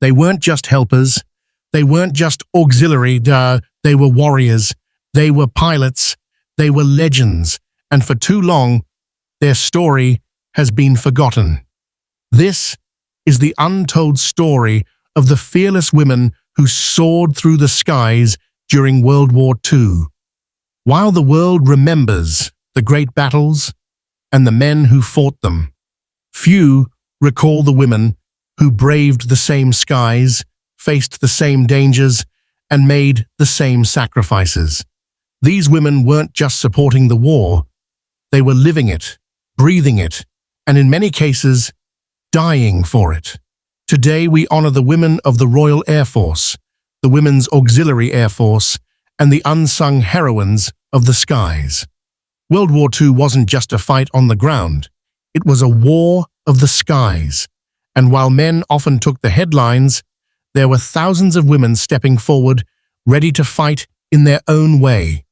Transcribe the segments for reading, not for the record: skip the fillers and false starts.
They weren't just helpers. They weren't just auxiliary. They were warriors. They were pilots. They were legends. And for too long, their story has been forgotten. This is the untold story of the fearless women who soared through the skies during World War II. While the world remembers the great battles and the men who fought them, few recall the women who braved the same skies, faced the same dangers, and made the same sacrifices. These women weren't just supporting the war, they were living it, breathing it, and in many cases, dying for it. Today we honor the women of the Royal Air Force, the Women's Auxiliary Air Force, and the unsung heroines of the skies. World War II wasn't just a fight on the ground, it was a war of the skies. And while men often took the headlines, there were thousands of women stepping forward, ready to fight in their own way.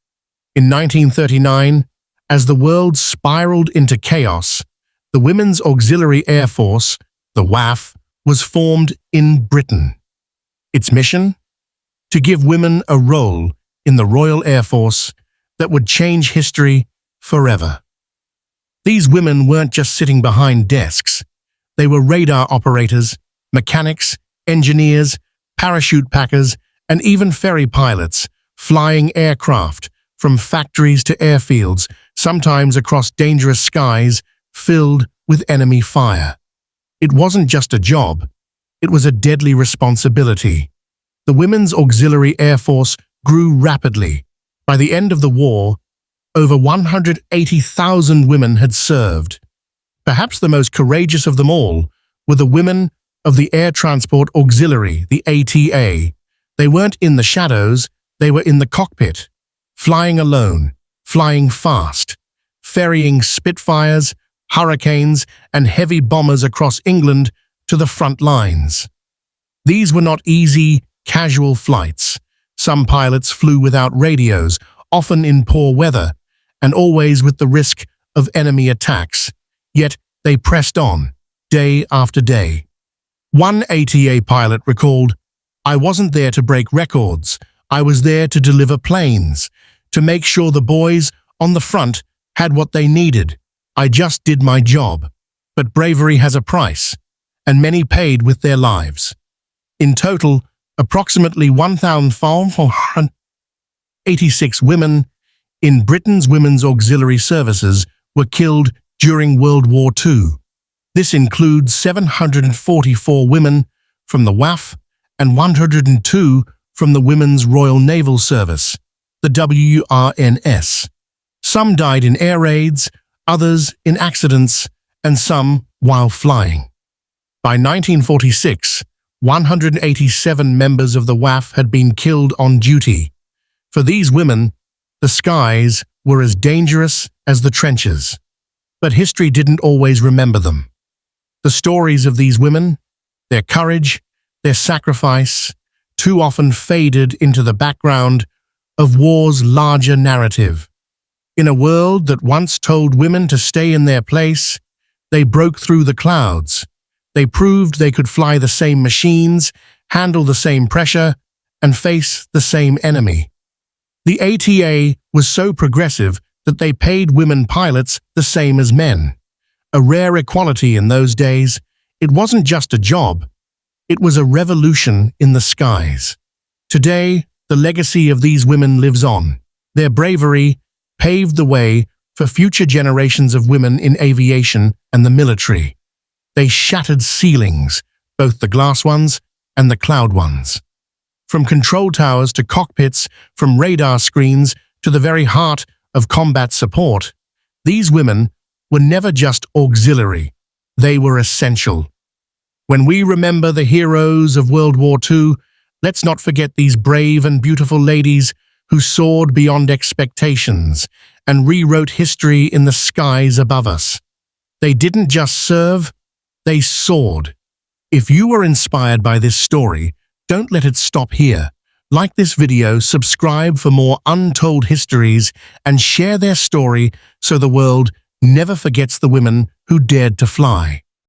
In 1939, as the world spiraled into chaos, the Women's Auxiliary Air Force, the WAAF, was formed in Britain. Its mission? To give women a role in the Royal Air Force that would change history forever. These women weren't just sitting behind desks. They were radar operators, mechanics, engineers, parachute packers, and even ferry pilots, flying aircraft from factories to airfields, sometimes across dangerous skies filled with enemy fire. It wasn't just a job, it was a deadly responsibility. The Women's Auxiliary Air Force grew rapidly. By the end of the war, over 180,000 women had served. Perhaps the most courageous of them all were the women of the Air Transport Auxiliary, the ATA. They weren't in the shadows, they were in the cockpit, flying alone, flying fast, ferrying Spitfires, Hurricanes, and heavy bombers across England to the front lines. These were not easy, casual flights. Some pilots flew without radios, often in poor weather, and always with the risk of enemy attacks. Yet they pressed on, day after day. One ATA pilot recalled, "I wasn't there to break records. I was there to deliver planes, to make sure the boys on the front had what they needed. I just did my job." But bravery has a price, and many paid with their lives. In total, approximately 1,486 women in Britain's Women's Auxiliary Services were killed during World War II. This includes 744 women from the WAAF and 102 from the Women's Royal Naval Service, the WRNS. Some died in air raids, others in accidents, and some while flying. By 1946, 187 members of the WAAF had been killed on duty. For these women, the skies were as dangerous as the trenches. But history didn't always remember them. The stories of these women, their courage, their sacrifice, too often faded into the background of war's larger narrative. In a world that once told women to stay in their place, they broke through the clouds. They proved they could fly the same machines, handle the same pressure, and face the same enemy. The ATA was so progressive that they paid women pilots the same as men. A rare equality in those days, it wasn't just a job, it was a revolution in the skies. Today, the legacy of these women lives on. Their bravery paved the way for future generations of women in aviation and the military. They shattered ceilings, both the glass ones and the cloud ones. From control towers to cockpits, from radar screens to the very heart of combat support, these women were never just auxiliary, they were essential. When we remember the heroes of World War II, let's not forget these brave and beautiful ladies who soared beyond expectations and rewrote history in the skies above us. They didn't just serve, they soared. If you were inspired by this story, don't let it stop here. Like this video, subscribe for more untold histories, and share their story so the world never forgets the women who dared to fly.